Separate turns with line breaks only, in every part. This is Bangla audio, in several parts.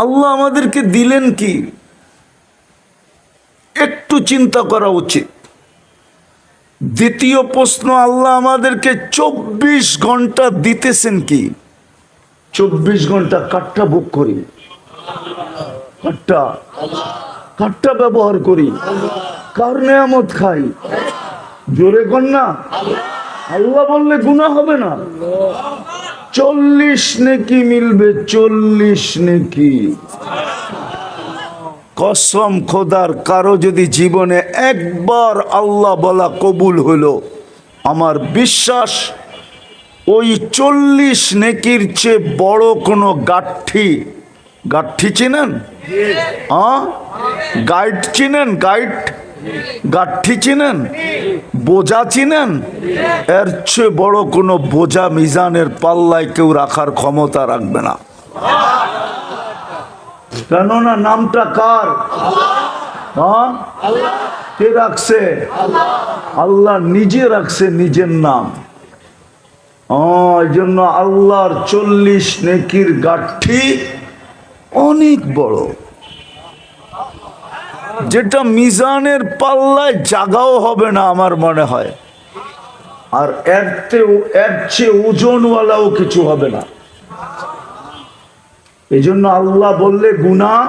আল্লাহ আমাদেরকে দিলেন কি? একটু চিন্তা করা উচিত। দ্বিতীয় প্রশ্ন, আল্লাহ আমাদেরকে 24 ঘন্টা দিতেছেন কি? 24 ঘন্টা কাটটা বুক করি, কাটটা ব্যবহার করি, কার নেয়ামত খাই? জোরে কর না। আল্লাহ বললে গুনাহ হবে না। 40 নেকি মিলবে, 40 নেকি। কসম খোদার, কারো যদি জীবনে একবার আল্লাহ বলা কবুল হলো, আমার বিশ্বাস ওই 40 নেকির চেয়ে বড় কোনো গাঠি চিনেন? গাইড চিনেন? গাঠি চিনেন? বোঝা চিনেন? এর চেয়ে বড় কোনো বোঝা মিজানের পাল্লায় কেউ রাখার ক্ষমতা রাখবে না। কেননা নামটা কার? কে রাখছে? আল্লাহ নিজে রাখছে নিজের নাম। এই জন্য আল্লাহর 40 নেকির গাঠি অনেক বড়, যেটা মিজানের পাল্লায় জাগাও হবে না আমার মনে হয়, আর এর চেয়ে ওজনওয়ালাও কিছু হবে না। এই জন্য আল্লাহ বললে গুনাহ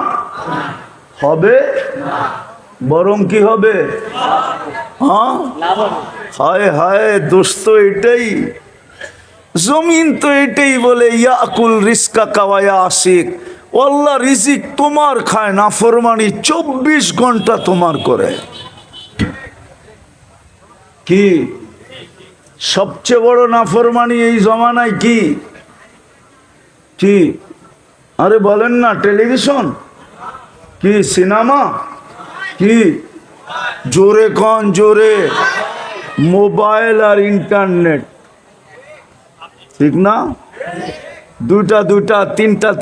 হবে, বরং কি হবে? হায় হায় দোস্ত, এটাই জমিন তো এটাই বলে, ইয়াকুল রিজকা কাওয়া আশিক। আল্লাহ রিজিক তোমার খায়, নাফরমানি 24 ঘন্টা তোমার করে। কি সবচেয়ে বড় নাফরমানি এই জমানায়? কি আরে বলেন না, টেলিভিশন কি, সিনেমা কি? জোরে কন, জোরে। মোবাইল আর ইন্টারনেট, ঠিক না? দুইটা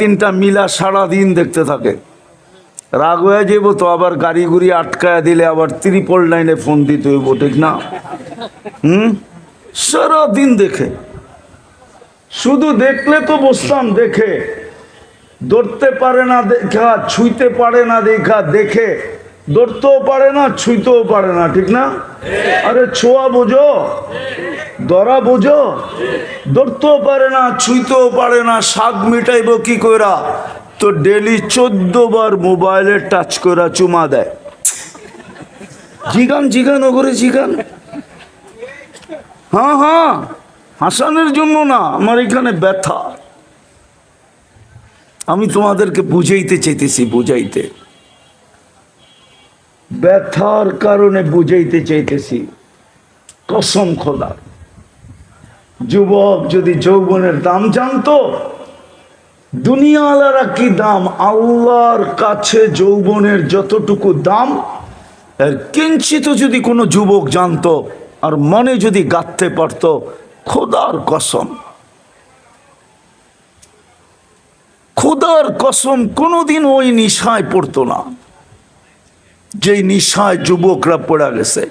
তিনটা মিলা সারাদিন দেখতে থাকে। রাগ হয়ে যাব তো, আবার গাড়ি গুড়ি আটকায় দিলে আবার 999 ফোন দিতে হইব, ঠিক না? সারাদিন দেখে, শুধু দেখলে তো বসতাম, দেখে ধরতে পারে না দেখা, ছুঁইতে পারে না দেখা, দেখে ধরতেও পারে না, ছুঁইতেও পারে না, ঠিক না? আরে ছোঁয়া বোঝো, ধরা বোঝো, ধরতেও পারে না, ছুঁইতেও পারে না, স্বাদ মিটাইব কি কইরা? তো ডেলি 14 বার মোবাইলে টাচ করা চুমা দেয়। জিগান ওগরে জিগান। হ্যাঁ, হাসানের জন্য না, আমার এখানে ব্যথা। আমি তোমাদেরকে বুঝাইতে চাইতেছি, ব্যথার কারণে বুঝাইতে চাইতেছি। কসম খোদা, যুবক যদি যৌবনের দাম জানতো, দুনিয়াওয়ালারা কি দাম, আল্লাহর কাছে যৌবনের যতটুকু দাম এর কিঞ্চিত যদি কোনো যুবক জানতো আর মনে যদি গাঁথতে পারত, খোদার কসম কোনোদিন ওই নিশায় পড়তো না যেই নিশায় যুবকরা পড়া গেছে।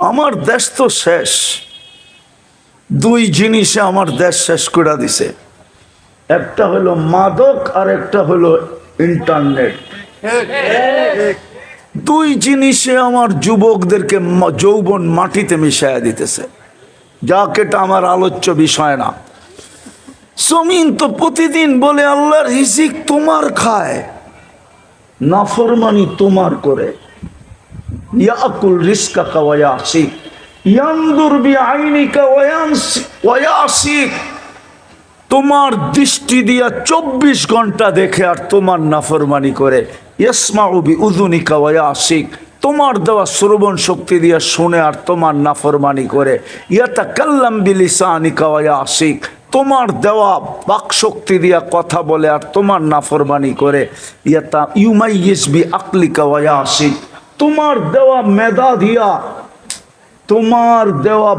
আমার দেশ তো শেষ, 2 জিনিসে আমার দেশ শেষ করে দিছে। একটা হলো মাদক আর একটা হলো ইন্টারনেট। 2 জিনিসে আমার যুবকদেরকে যৌবন মাটিতে মিশাইয়া দিতেছে। যাক, এটা আমার আলোচ্য বিষয় না। জমিন তো প্রতিদিন বলে আল্লাহর রিজিক তোমার খায়, নাফরমানি তোমার করে। ইয়াকুল রিজকা ওয়া ইয়াসিক, ইয়ানদুর বিআইনিকা ওয়া ইয়াসিক। তোমার দৃষ্টি দিয়া 24 ঘন্টা দেখে আর তোমার নাফরমানি করে। ইয়াসমাউ বিউযুনিকা ওয়া ইয়াসিক, তোমার দেওয়া শ্রবণ শক্তি দিয়া শুনে আর তোমার নাফরমানি করে। ইয়াতাকাল্লাম বিলিসানিকা ওয়া ইয়াসিক, তোমার দেওয়া বাক শক্তি দিয়া কথা বলে আর তোমার নাফরমানি করে। ইউমাইয়িজ বিআকলিকা ওয়া ইয়াসিক, তোমার দেওয়া মেধা দিয়া, তোমার দেওয়া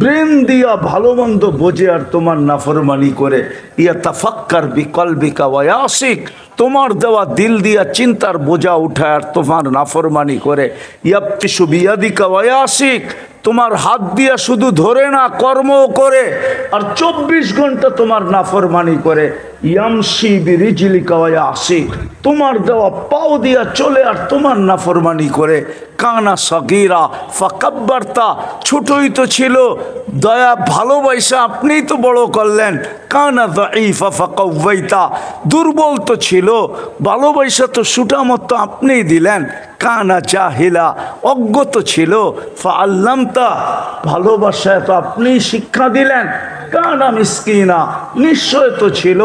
ব্রেন দিয়া ভালো মন্দ বোঝে আর তোমার নাফরমানি করে। ইয়াতাফাক্কার বিকলবিকা ওয়া ইয়াসিক, তোমার দেওয়া দিল দিয়া চিন্তার বোঝা উঠায় আর তোমার নাফরমানি করে। ইয়াবতিশু বিয়াদিকা ওয়া ইয়াসিক, তোমার হাত দিয়া শুধু ধরে না, কর্ম করে, আর 24 ঘন্টা তোমার নাফরমানি করে। ইয়ামশি বিরিজলিকা ওয়া ইয়াসি, তোমার দেওয়া পাও দিয়া চলে আর তোমার নাফরমানি করে। কানা সগীরা ফাকাব্বারতা, ছোটই তো ছিল, দয়া ভালোবাসা আপনিই তো বড় করলেন। কানা দাঈফা ফাকাওয়াইতা, দুর্বল তো ছিল, ভালোবাসা তো সুটামত আপনিই দিলেন। কানা জাহিলা, অজ্ঞত ছিল, ফাআল্লামতা, ভালোবাসায় তো আপনিই শিক্ষা দিলেন। কানা মিসকিনা, নিশ্চয় তো ছিল,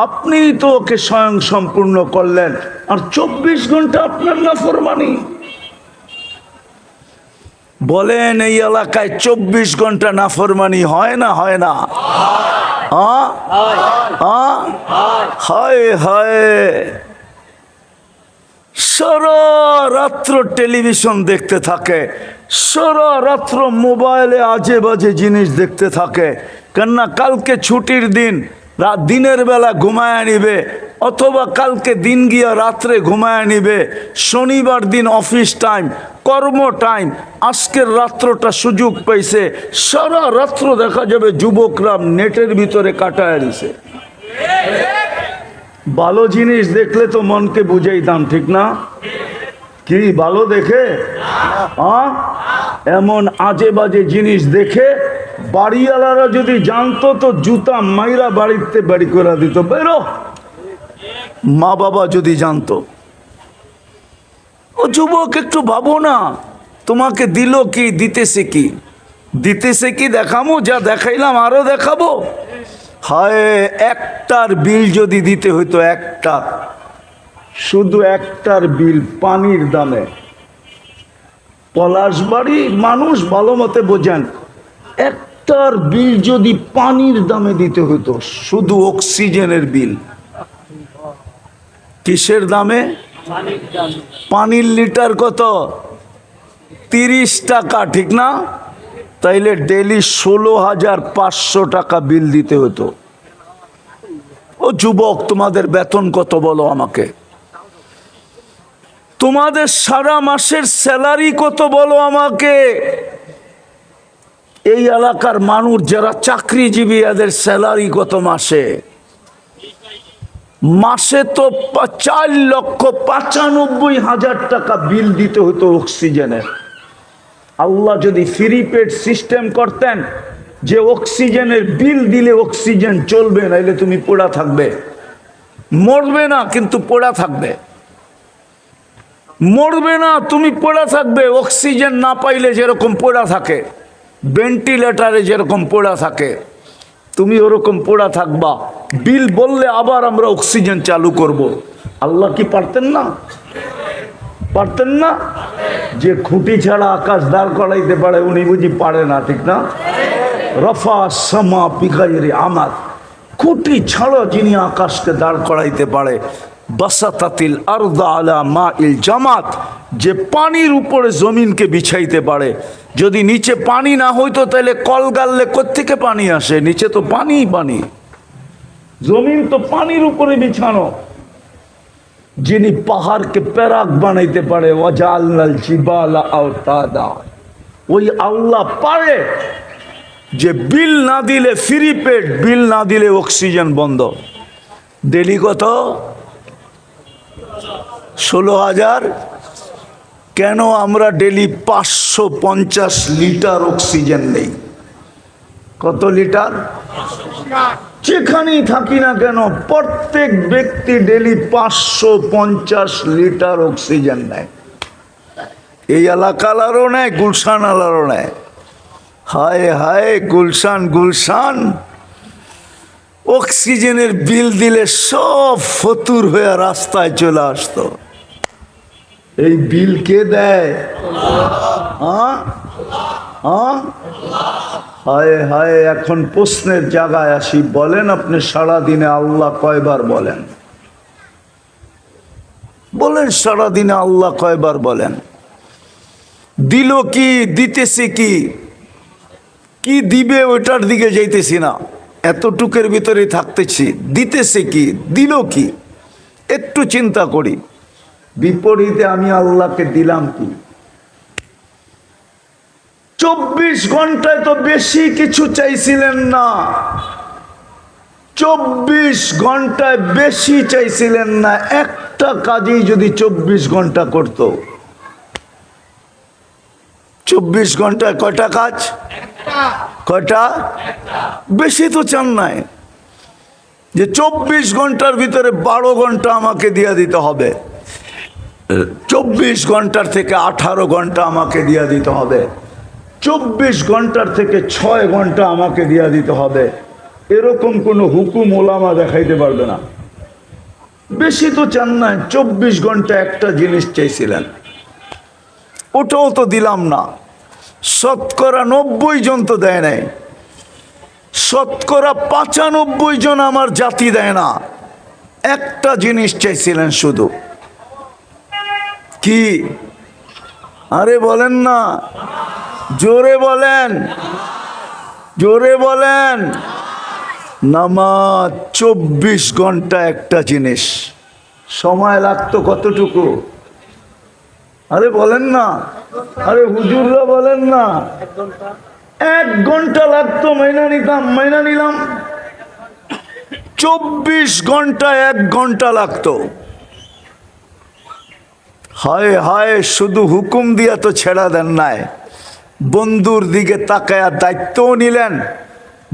আপনিই তো ওকে স্বয়ং সম্পূর্ণ করলেন, আর 24 ঘন্টা আপনার নাফরমানি। বলেন এই এলাকায় 24 ঘন্টা নাফরমানি হয় না? হয় না? হায় হায়, সারা রাত্র টেলিভিশন দেখতে থাকে, সারা রাত্র মোবাইলে আজে বাজে জিনিস দেখতে থাকে। কেননা কালকে ছুটির দিন, দিনের বেলা ঘুমায় নিবে, অথবা কালকে দিন গিয়া রাত্রে ঘুমায় নিবে। শনিবার দিন অফিস টাইম, কর্ম টাইম, আজকের রাত্রটা সুযোগ পাইছে, সারা রাত্র দেখা যাবে যুবকরা নেটের ভিতরে কাটায় দিছে। ভালো জিনিস দেখলে তো মনকে বুঝাইতাম, ঠিক না? কি ভালো দেখে এমন আজে বাজে জিনিস দেখে বাড়িওয়ালারা যদি জানতো তো জুতা মাইরা বাড়িতে বাড়ি করে দিত, বেরো। মা বাবা যদি জানতো। ও যুবক, একটু ভাবো না, তোমাকে দিল কি, দিতেছে কি? দিতেছে কি দেখামো? যা দেখাইলাম আরো দেখাবো। হায়, একটার বিল যদি দিতে হইতো, একটা, শুধু একটার বিল পানির দামে, পলাশবাড়ি মানুষ ভালো মতে বোঝেন, একটার বিল যদি পানির দামে দিতে হইতো, শুধু অক্সিজেনের বিল। কিসের দামে? পানির লিটার কত? 30 টাকা, ঠিক না? তাইলে ডেলি 16,500 টাকা বিল দিতে হতো। ও যুবক, তোমাদের বেতন কত বলো আমাকে? তোমাদের সারা মাসের স্যালারি কত বলো আমাকে? এই এলাকার মানুষ যারা চাকরিজীবী, এদের স্যালারি কত মাসে? মাসে তো 4,95,000 টাকা বিল দিতে হতো অক্সিজেনের। আল্লাহ যদি ফ্রি পেড সিস্টেম করতেন যে অক্সিজেনের বিল দিলে অক্সিজেন চলবে, নাইলে তুমি পড়া থাকবে, মরবে না কিন্তু পড়া থাকবে, মরবে না তুমি পড়া থাকবে। অক্সিজেন না পাইলে যেরকম পড়া থাকে, ভেন্টিলেটারে যেরকম পড়া থাকে, তুমি ওরকম পড়া থাকবা। বিল বললে আবার আমরা অক্সিজেন চালু করব। আল্লাহ কি পারতেন না? পারতেন না? যে খুঁটি ছাড়া আকাশ দাঁড় করাইতে পারে, উনি বুঝি পারে না, ঠিক না? রফা সামা বিগাইরি আমাদ, খুঁটি ছাড়া যিনি আকাশকে দাঁড় করাইতে পারে। বাসাতাতিল আরদা আলা মাইল জামাত, যে পানির উপরে জমিনকে বিছাইতে পারে। যদি নিচে পানি না হইতো তাহলে কল গাললে কোত্থেকে পানি আসে? নিচে তো পানি পানি, জমিন তো পানির উপরে বিছানো। যিনি পাহাড়কে প্যারাক বানাইতে পারে, ওয়াজালনাল জিবালা আওতাদা, ওই আল্লাহ পারে যে বিল না দিলে ফ্রি পেড, বিল না দিলে অক্সিজেন বন্ধ। ডেলি কত? 16,000। কেন আমরা ডেলি 550 লিটার অক্সিজেন নেই? কত লিটার? যেখানেই থাকি না কেন প্রত্যেক ব্যক্তি ডেলি 550 লিটার অক্সিজেন নেয়। এই এলাকালারও নেয়, গুলশান আলারও নেয়। হায় হায়, গুলশান গুলশান, অক্সিজেনের বিল দিলে সব ফতুর হয়ে রাস্তায় চলে আসতো। এই বিল কে দেয়? হায় হায়, এখন প্রশ্নের জায়গায় আসি। বলেন আপনি সারাদিনে আল্লাহ কয়বার বলেন? বলেন সারাদিনে আল্লাহ কয়বার বলেন? দিল কি, দিতেছে কি, কি দিবে ওইটার দিকে যাইতেছি না, এতটুকের ভিতরে থাকতেছি। দিতেছে কি, দিল কি, একটু চিন্তা করি। বিপরীতে আমি আল্লাহকে দিলাম কি? 24 ঘন্টায় তো বেশি কিছু চাইছিলেন না, 24 ঘন্টায় বেশি চাইছিলেন না। একটা কাজই যদি 24 ঘন্টা করত, 24 ঘন্টায় কয়টা কাজ? কয়টা? বেশি তো চান নাই যে 24 ঘন্টার ভিতরে 12 ঘন্টা আমাকে দিয়ে দিতে হবে, 24 ঘন্টার থেকে 18 ঘন্টা আমাকে দিয়ে দিতে হবে, 24 ঘন্টার থেকে 6 ঘন্টা আমাকে দিয়ে দিতে হবে। এরকম কোনো হুকুম ওলামা দেখাইতে পারবে না। বেশি তো চান নাই, 24 ঘন্টা একটা জিনিস চাইছিলেন, ওটাও তো দিলাম না। শতকরা 90 জন তো দেয় নাই, শতকরা 95 জন আমার জাতি দেয় না। একটা জিনিস চাইছিলেন শুধু, কি? আরে বলেন না, জোরে বলেন, জোরে বলেন। নামাজ 24 ঘন্টা একটা জিনিস। সময় লাগতো কতটুকু? আরে বলেন না, আরে হুজুররা বলেন না। 1 ঘন্টা লাগতো, মাইনা নিতাম, মাইনা নিলাম। 24 ঘন্টা 1 ঘন্টা লাগতো। হায় হায়, শুধু হুকুম দিয়া তো ছেড়া দেন নাই, বন্ধুর দিকে তাকায়া দায়িত্বও নিলেন,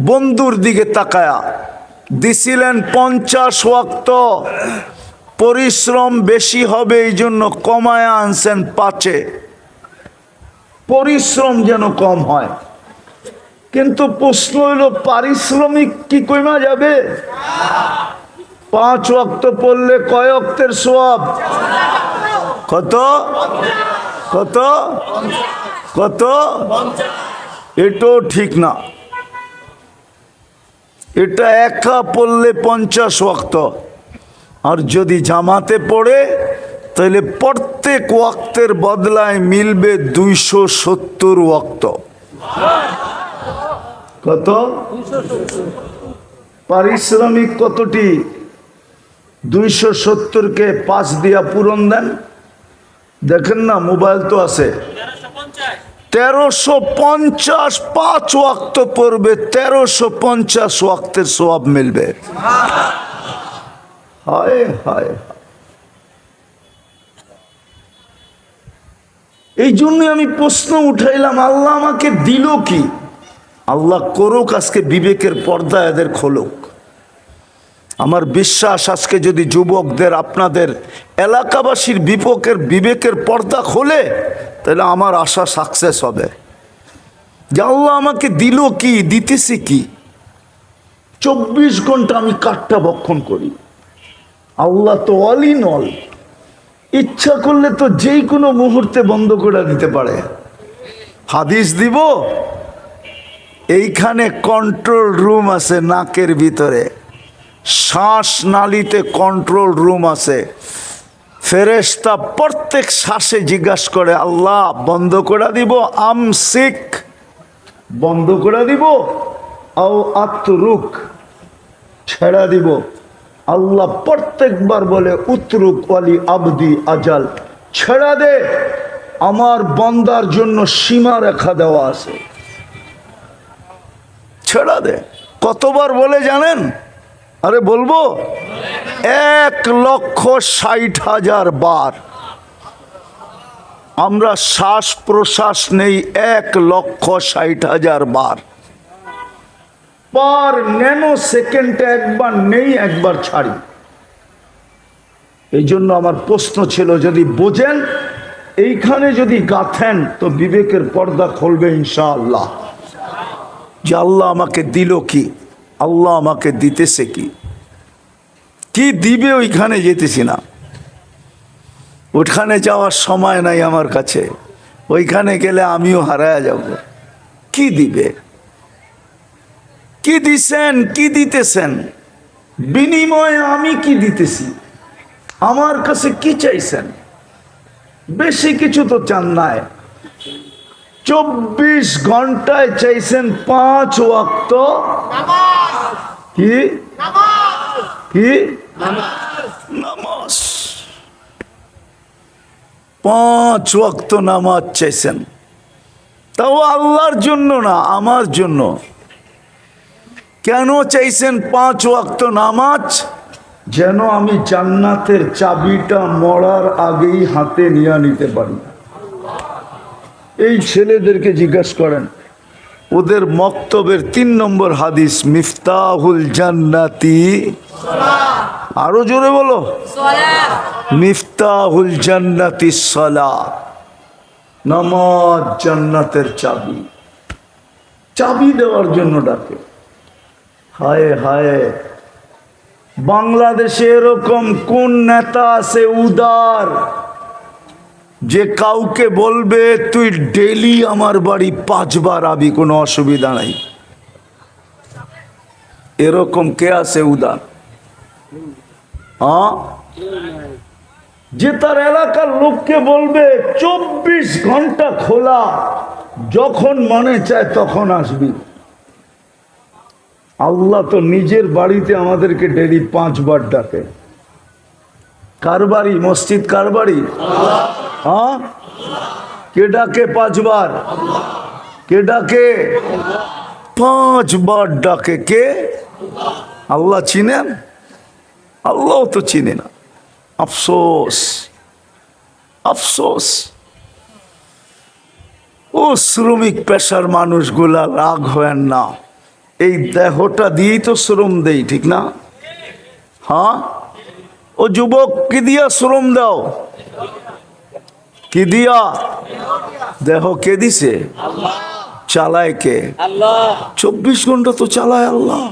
বন্ধুর দিকে তাকায়া দিছিলেন 50 ওয়াক্ত। পরিশ্রম বেশি হবে এই জন্য কমায়া আনছেন 5-এ, পরিশ্রম যেন কম হয়। কিন্তু প্রশ্ন হইল, পারিশ্রমিক কি কমা যাবে? 5 ওয়াক্ত পড়লে কয় ওয়াক্তের সওয়াব? কত কত কত? এটাও ঠিক না। এটা একা পড়লে 50 ওয়াক্ত, আর যদি জামাতে পড়ে তাহলে প্রত্যেক ওয়াক্তের বদলায় মিলবে 270 ওয়াক্ত। কত? পারিশ্রমিক কতটি? 270-কে 5 দিয়া পূরণ দেন। দেখেন না, মোবাইল তো আছে। 1350 5 ওয়াক্ত পড়বে, 1350 ওয়াক্তের সওয়াব মিলবে। হায় হায়, এই জন্য আমি প্রশ্ন উঠাইলাম, আল্লাহ আমাকে দিল কি? আল্লাহ করুক আজকে বিবেকের পর্দা এদের খোলুক। আমার বিশ্বাস আজকে যদি যুবকদের, আপনাদের এলাকাবাসীর বিবেকের পর্দা খোলে, তাহলে আমার আশা সাকসেস হবে। যে আল্লাহ আমাকে দিল কি, দিতেছি কি? 24 ঘন্টা আমি কাঠটা ভক্ষণ করি। আল্লাহ তো অল ইন অল, ইচ্ছা করলে তো যেই কোনো মুহূর্তে বন্ধ করে দিতে পারে। হাদিস দিব, এইখানে কন্ট্রোল রুম আছে, নাকের ভিতরে শ্বাস নালীতে কন্ট্রোল রুম আছে। ফেরেশতা প্রত্যেক শ্বাসে জিজ্ঞাসা করে, আল্লাহ বন্ধ করে দিব, আমসিক বন্ধ করে দিব, আও আতরুক ছেড়া দিব। আল্লাহ প্রত্যেকবার বলে, উতরুক ওয়ালি আবদি আজাল, ছেড়া দে, আমার বান্দার জন্য সীমা রেখা দেওয়া আছে, ছেড়া দে। কতবার বলে জানেন? আরে বলবো, 1,60,000 বার। আমরা শ্বাস প্রশ্বাস নেই 1,60,000 বার। পার ন্যানো সেকেন্ডে একবার নেই, একবার ছাড়ি। এই জন্য আমার প্রশ্ন ছিল, যদি বোঝেন, এইখানে যদি গাথেন, তো বিবেকের পর্দা খুলবে ইনশাআল্লাহ। যে আল্লাহ আমাকে দিল কি, আল্লাহ আমাকে দিতেছে কি, কি দিবে ওইখানে যেতেছি না। ওইখানে যাওয়ার সময় নাই আমার কাছে, ওইখানে গেলে আমিও হারায়া যাব। কি দিবে, কি দিছেন, কি দিতেছেন, বিনিময়ে আমি কি দিতেছি, আমার কাছে কি চাইছেন? বেশি কিছু তো চান নাই। 24 ঘন্টায় চাইছেন 5 ওয়াক্ত কি কি নামাজ। 5 ওয়াক্ত নামাজ চাইছেন। তাও আল্লাহর জন্য না, আমার জন্য। কেন চাইছেন 5 ওয়াক্ত নামাজ? যেন আমি জান্নাতের চাবিটা মরার আগেই হাতে নিয়ে নিতে পারি। এই ছেলেদেরকে জিজ্ঞাসা করেন, ওদের মক্তবের 3 নম্বর হাদিস, মিফতাহুল জান্নাতি, আরো জোরে বলো, মিফতাহুল জান্নাতি সালাহ, নামাজ জান্নাতের চাবি। চাবি দেওয়ার জন্য ডাকে। হায় হায়, বাংলাদেশে এরকম কোন নেতা আছে উদার যে কাউকে বলবে তুই ডেলি আমার বাড়ি 5 বার আবি, কোনো অসুবিধা নাই? এরকম কে আছে উদার? হ্যাঁ, যে তার এলাকার লোককে বলবে 24 ঘন্টা খোলা, যখন মনে চায় তখন আসবি। আল্লাহ তো নিজের বাড়িতে আমাদেরকে ডেলি 5 বার ডাকে। কার বাড়ি? মসজিদ কার বাড়ি? হ্যাঁ, কে ডাকে 5 বার? কে ডাকে? 5 বার ডাকে। কে? আল্লাহ। চিনেন? আল্লাহ তো চিনে না। আফসোস, আফসোস। ও শ্রমিক পেশার মানুষগুলা, রাগ হয়েন না, এই দেহটা দিয়েই তো শ্রম দেই, ঠিক না? হ্যাঁ, ও যুবক, কি দিয়া শ্রম দাও? কি দিয়া? দেহ কে দিছে? চালায় কে? 24 ঘন্টা তো চালায় আল্লাহ।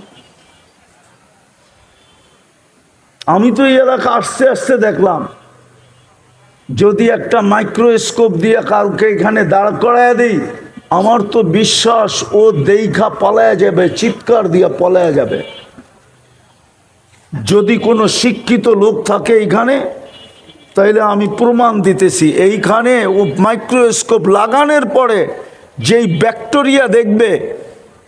আমি তো এই এলাকা আসতে আসতে দেখলাম, যদি একটা মাইক্রোস্কোপ দিয়ে কাউকে এখানে দাঁড় করায় দেই, আমার তো বিশ্বাস ও দেইখা পলায়া যাবে, চিৎকার দিয়ে পলায়া যাবে। যদি কোনো শিক্ষিত লোক থাকে এইখানে, তাইলে আমি প্রমাণ দিতেছি, এইখানে ও মাইক্রোস্কোপ লাগানোর পরে যেই ব্যাকটেরিয়া দেখবে,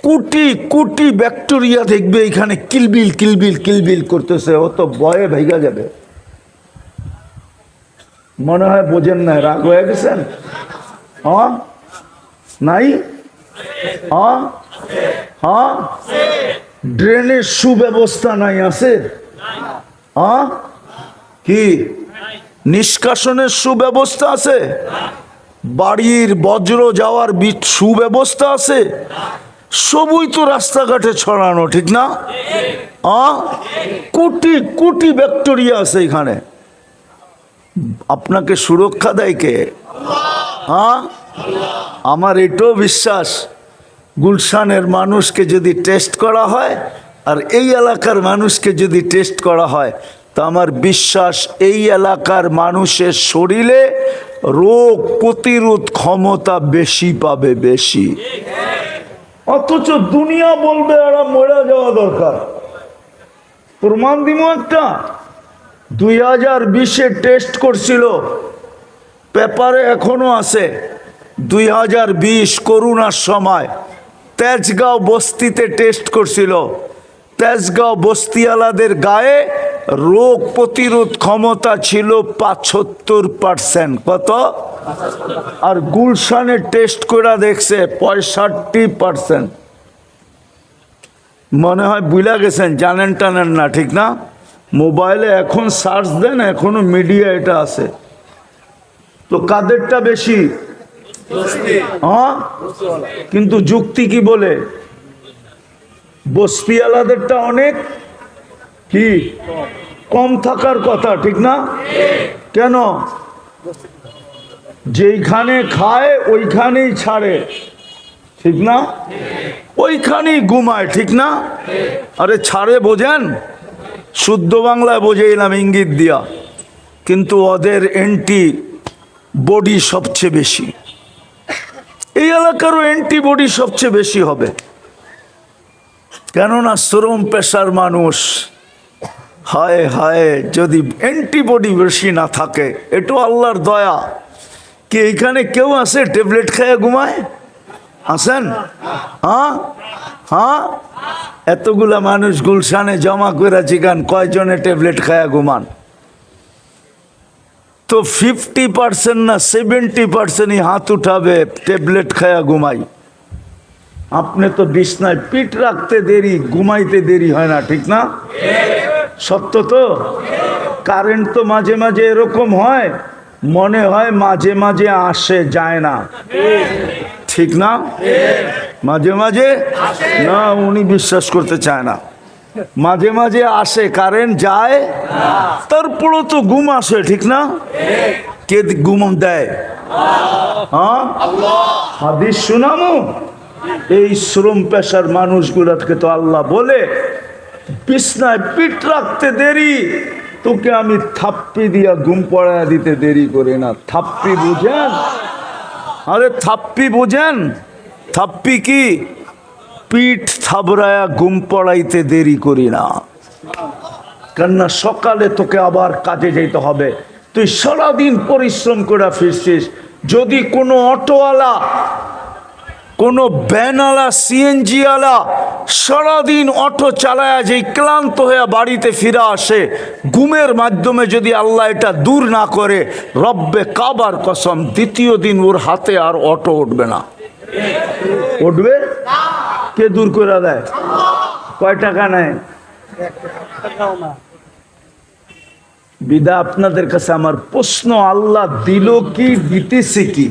কোটি কোটি ব্যাকটেরিয়া দেখবে এইখানে কিলবিল কিলবিল কিলবিল করতেছে, ও তো ভয়ে ভেগা যাবে। মনে হয় বোঝেন না, রাগ হয়ে গেছেন? হ্যাঁ, নাই? হ্যাঁ, হ্যাঁ, ড্রেনের সুব্যবস্থা নাই, আছে? হ্যাঁ, কি নিষ্কাশনের সুব্যবস্থা আছে? বাড়ির বজ্র যাওয়ার সুব্যবস্থা আছে? সবই তো রাস্তাঘাটে ছড়ানো, ঠিক না? কোটি কোটি ব্যাকটেরিয়া আছে এখানে। আপনাকে সুরক্ষা দেয় কে? হ্যাঁ, আমার এটাও বিশ্বাস, গুলশানের মানুষকে যদি টেস্ট করা হয় আর এই এলাকার মানুষকে যদি টেস্ট করা হয়, তা আমার বিশ্বাস এই এলাকার মানুষের শরীরে রোগ প্রতিরোধ ক্ষমতা বেশি পাবে, বেশি। অথচ দুনিয়া বলবে এরা মরে যাওয়া দরকার। প্রমাণ দিব একটা। 2020-এ টেস্ট করছিল, পেপারে এখনো আছে। 2020 করোনার সময় তেজগাঁও বস্তিতে টেস্ট করছিল। তেজগাঁও বস্তিওয়ালাদের গায়ে রোগ প্রতিরোধ ক্ষমতা ছিল 75%। কত? আর গুলশানে টেস্ট করে দেখছে 65%। মনে হয় বুঝা গেছেন, জানেন টানেন না, ঠিক না? মোবাইলে এখন সার্চ দেন, এখনো মিডিয়া এটা আছে। তো কাদেরটা বেশি? হ্যাঁ, কিন্তু যুক্তি কি বলে? বস্তিওয়ালাদেরটা অনেক কি কম থাকার কথা, ঠিক না? কেন? যেইখানে খায় ওইখানেই ছাড়ে, ঠিক না? ওইখানেই ঘুমায়, ঠিক না? আরে ছাড়ে বোঝেন, শুদ্ধ বাংলায় বোঝাইলাম ইঙ্গিত দিয়া, কিন্তু ওদের অ্যান্টি বডি সবচেয়ে বেশি। এই এলাকারও অ্যান্টিবডি সবচেয়ে বেশি হবে, কেননা শ্রম পেশার মানুষ। হায় হায়, যদি অ্যান্টিবডি বেশি না থাকে, এটাও আল্লাহর দয়া। কি এখানে কেউ আছে ট্যাবলেট খেয়ে ঘুমায়? আছেন? হ্যাঁ, হ্যাঁ, এতগুলা মানুষ গুলশানে জমা করে জিগান, কয়জনে ট্যাবলেট খায়া ঘুমান? তো 50% না 70% হাত উঠাবে ট্যাবলেট খায়া ঘুমাই। আপনি তো বিছনায় পিঠ রাখতে দেরি, ঘুমাইতে দেরি হয় না, ঠিক না? সত্য তো? কারেন্ট তো মাঝে মাঝে এরকম হয়, মনে হয় মাঝে মাঝে আসে, যায় না, ঠিক না? মাঝে মাঝে না, উনি বিশ্বাস করতে চায় না। মাঝে মাঝে আসে, কারেন্ট যায়, তারপরও তো ঘুম আসে, ঠিক না? কে ঘুম দেয়? হ্যাঁ, হাদিস শুনামু। এই শ্রম পেশার মানুষগুলোকে তো আল্লাহ বলে, বিছনায় পিঠ রাখতে দেরি, তোকে আমি থাপ্পি দিয়া ঘুম পড়ায় দিতে দেরি করে না। থাপ্পি বুঝেন? আরে থাপ্পি বুঝেন? থাপ্পি কি? পিঠ থাবড়ায়া ঘুম পড়াইতে দেরি করি না। কেননা সকালে তোকে আবার কাজে যেতে হবে, তুই সারাদিন পরিশ্রম করে ফিরছিস। যদি কোনো অটোওয়ালা, কোনো ভ্যানওয়ালা, সিএনজি ওয়ালা সারাদিন অটো চালায়া যেই ক্লান্ত হয়ে বাড়িতে ফিরে আসে, ঘুমের মাধ্যমে যদি আল্লাহ এটা দূর না করে, রব্বে কাবার কসম দ্বিতীয় দিন ওর হাতে আর অটো উঠবে না। উঠবে? কে দূর করে দেয়? কয় টাকা নেয়? বিদা আপনাদের কাছে আমার প্রশ্ন, আল্লাহ দিল কি, দিতেছে কি?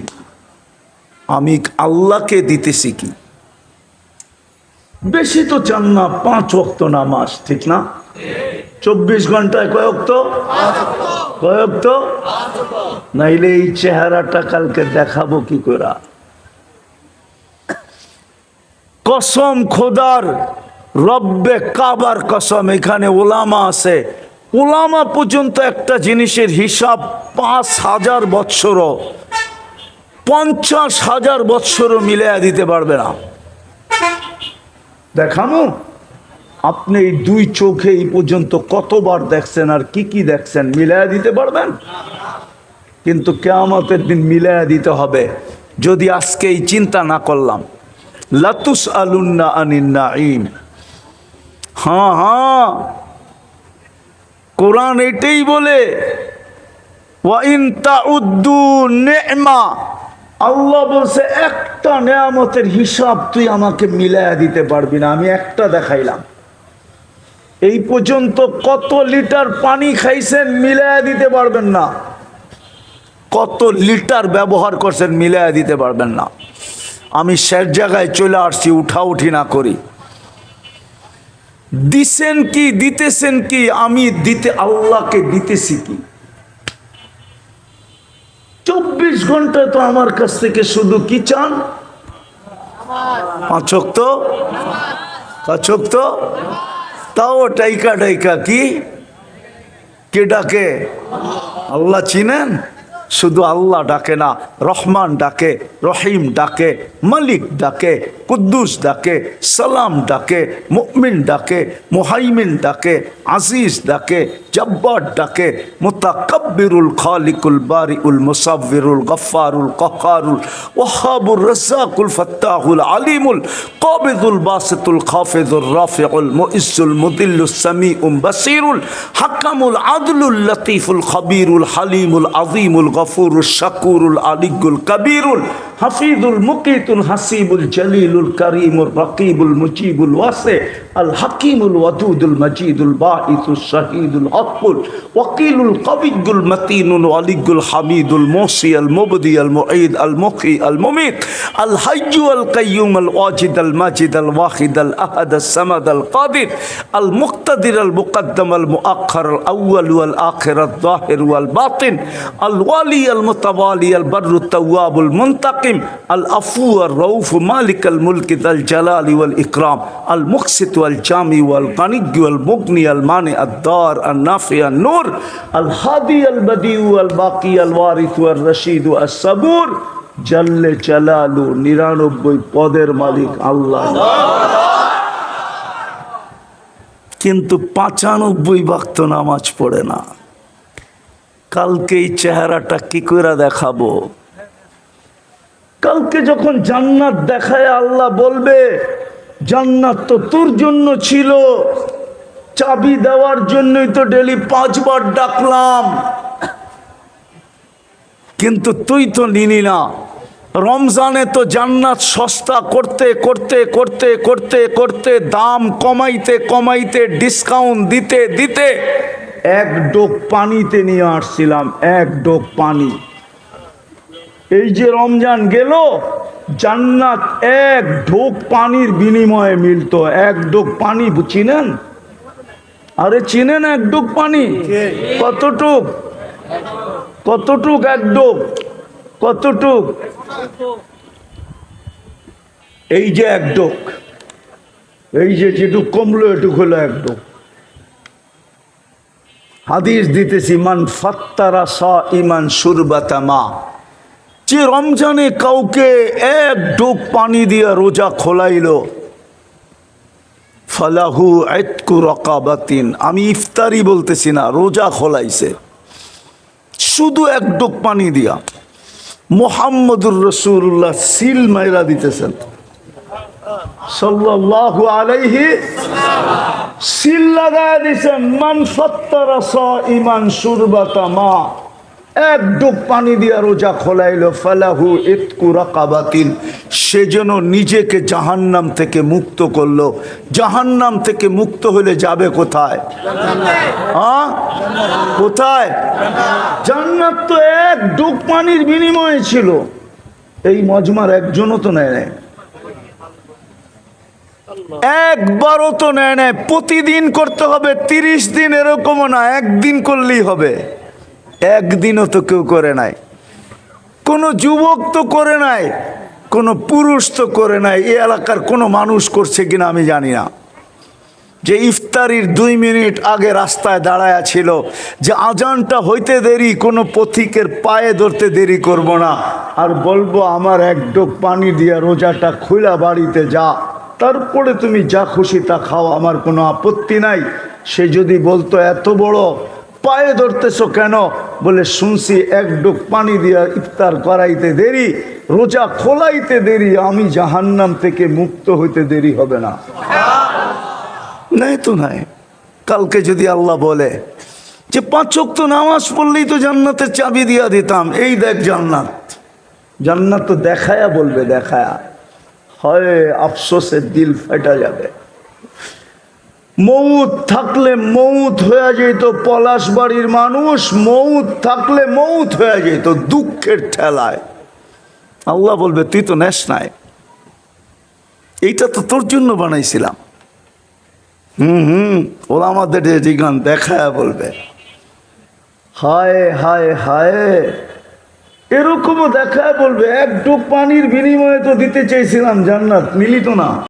আমি আল্লাহকে দিতেছি কি? বেশি তো চান না, 5 ওয়াক্ত নামাজ, ঠিক না? 24 ঘন্টায় কয় ওয়াক্ত? কয় ওয়াক্ত? নাইলে এই চেহারাটা কালকে দেখাবো কি করে? কসম খোদার, রব্বে কাবার কসম, এখানে ওলামা আছে, ওলামা পর্যন্ত একটা জিনিসের হিসাব 5,000 বৎসরও, 50,000 বৎসরও মিলাইয়া দিতে পারবে না। দেখামো? আপনি এই 2 চোখে এই পর্যন্ত কতবার দেখছেন আর কি কি দেখছেন, মিলাইয়া দিতে পারবেন? কিন্তু কিয়ামতের দিন মিলাইয়া দিতে হবে। যদি আজকে এই চিন্তা না করলাম, লাতুস আলুন্না আনিন নাঈম। হ্যাঁ হ্যাঁ, কোরআন এটাই বলে, ওয়া ইন তাউদ্দু নি'মা, আল্লাহ বলছে একটা নেয়ামতের হিসাব তুই আমাকে মিলাইয়া দিতে পারবি না। আমি একটা দেখাইলাম, এই পর্যন্ত কত লিটার পানি খাইছেন মিলাইয়া দিতে পারবেন না, কত লিটার ব্যবহার করছেন মিলাইয়া দিতে পারবেন না। আমি শেষ জায়গায় চলে আসছি, উঠাউঠি না করি। দিছেন কি, দিতেছেন কি? আমি দিতে, আল্লাহকে দিতেছি কি? 24 ঘন্টায় তো আমার কাছ থেকে শুধু কি চান? 5 ওয়াক্ত, 5 ওয়াক্ত, তাও ডাইকা ডাইকা কি কে ডাকে? আল্লাহ চিনেন? শুধু আল্লাহ ডাকে না, রহমান ডাকে, রহিম ডাকে, মালিক ডাকে, কুদ্দুস ডাকে, সালাম ডাকে, মুমিন ডাকে, মুহাইমিন ডাকে, আজিজ ডাকে, জব্বার ডাকে, মুতাকাব্বিরুল খালিকুল বারিউল মুসাব্বিরুল গফফারুল কাহ্হারুল ওয়াহাবুর রাজ্জাকুল ফাত্তাহুল আলিমুল কাবিদুল বাসিতুল খাফিজুর রাফিউল মুইজ্জুল মুদিল্লুস সামিউম বাসিরুল হাকামুল আদলুল লতীফুল খবীরুল হালিমুল আযীমুল গফুরুল শাকুরুল আলিয়ুল কবীরুল হাফিজুল মুকিতুল হাসিবুল জলিলুল করিমুল রকিবুল মুজিবুল ওয়াসি আল হাকিমুল ওয়াদুদুল মজিদুল বাঈসুল শাহীদুল হকুল ওয়াকিলুল কবিয়ুল মতিনুল আলিয়ুল হামিদুল মুসি আল মুবদি আল মুঈদ আল মুখী আল মুমিত আল হাইয়্যু আল কাইয়্যুম আল ওয়াজিদ আল মাজিদ আল ওয়াহিদ আল আহাদ আল সামাদ আল কাদির আল মুক্তাদির আল মুকদ্দম আল মুআখ্খার আল আউয়াল ওয়াল আখির আল যাহির ওয়াল বাতিন আল ওয়ালি আল মুতাওয়ালি আল বাররুত তাওয়াবুল মুনতাকিম আল আফু আর রউফ মালিক আল মুলক আল জালালি ওয়াল ইকরাম আল মুকসিত ওয়াল জামি ওয়াল গানিয়্যু আল মুগনি আল মানি আদ দার আল নাফি আল নূর আল হাদি আল বদিউ আল বাকি আল ওয়ারিস ওয়াল রশিদ আস সাবুর জাল্লে জালালু 99 পদের মালিক আল্লাহ। কিন্তু 95 ওয়াক্ত নামাজ পড়ে না। কালকে এই চেহারাটা কি করে দেখাবো? কালকে যখন জান্নাত দেখায় আল্লাহ বলবে, জান্নাত তো তোর জন্য ছিল, চাবি দেওয়ার জন্যই তো ডেলি 5 বার ডাকলাম। কিন্তু তুই তো নিলি না। রমজানে তো জান্নাত সস্তা করতে করতে করতে করতে করতে দাম কমাইতে কমাইতে ডিসকাউন্ট দিতে দিতে এক ডোক পানিতে নিয়ে আসছিলাম, এক ডোক পানি। এই যে রমজান গেল, জান্নাত এক ঢোক পানির বিনিময়ে মিলতো। এক ডোক পানি চিনেন? আরে চিনেন এক ডোক পানি? কতটুক? কতটুক এক ডোক? কতটুক? এই যে এক ডোক, এই যে যেটুক কমলো এটুক হলো এক ডোক। হাদিস দিতেছি, মান ফাত্তারা সাইমান শুরবাতা মা, যে রমজানে কাউকে এক ডোক পানি দিয়ে রোজা খোলাইলো, ফালাহু ইতকু রাকাবাতিন, আমি ইফতারি বলতেছি না, রোজা খোলাইছে শুধু এক ডোক পানি দিয়া। মুহাম্মদুর রাসূলুল্লাহ সিল মাইরা দিতেছেন সাল্লাল্লাহু আলাইহি, সিল লাগায় দিছেন, মান ফাত্তারা সাইমান শুরবাতা মা, এক ডুব পানি দিয়া রোজা খোলাইলো, ফালাহু ইতকু রাকাবাতিন, সেজন্য নিজেকে জাহান্নাম থেকে মুক্ত করলো। জাহান্নাম থেকে মুক্ত হলে যাবে কোথায়? কোথায়? জান্নাত তো এক ডুব পানির বিনিময়ে ছিল। এই মজমার একজনও তো নেয় নাই, একবারও তো নেয় নাই। প্রতিদিন করতে হবে, 30 দিন এরকমও না, একদিন করলেই হবে। একদিনও তো কেউ করে নাই, কোনো যুবক তো করে নাই, কোনো পুরুষ তো করে নাই। এই এলাকার কোনো মানুষ করছে কিনা আমি জানি না, যে ইফতারির 2 মিনিট আগে রাস্তায় দাঁড়ায়া ছিল যে আজানটা হইতে দেরি, কোনো পথিকের পায়ে ধরতে দেরি করব না, আর বলবো আমার এক ডোক পানি দিয়া রোজাটা খুলা বাড়িতে যা, তারপরে তুমি যা খুশি তা খাও, আমার কোনো আপত্তি নাই। সে যদি বলতো এত বড় পায়ে ধরতেছো কেন, বলে শুনছি এক ডোক পানি দিয়া ইফতার করাইতে দেরি, রোজা খোলাইতে দেরি, আমি জাহান্নাম থেকে মুক্ত হইতে দেরি হবে না। নাই তো নাই। কালকে যদি আল্লাহ বলে যে 5 ওয়াক্ত নামাজ পড়লেই তো জান্নাতের চাবি দিয়া দিতাম, এই দেখ জান্নাত, জান্নাত তো দেখায়া বলবে, দেখায়া, হয় আফসোসের দিল ফেটা যাবে। মৌত থাকলে মৌত হয়ে যেত, পলাশবাড়ির মানুষ মৌত থাকলে মৌত হয়ে যেত দুঃখের ঠেলায়। আল্লাহ বলবে তুই তো নেস নাই, এইটা তো তোর জন্য বানাইছিলাম। ওরা আমাদের গান দেখায় বলবে, হায় হায় হায়, এরকমও দেখায় বলবে এক ডোক পানির বিনিময়ে তো দিতে চেয়েছিলাম জান্নাত, মিলিত না।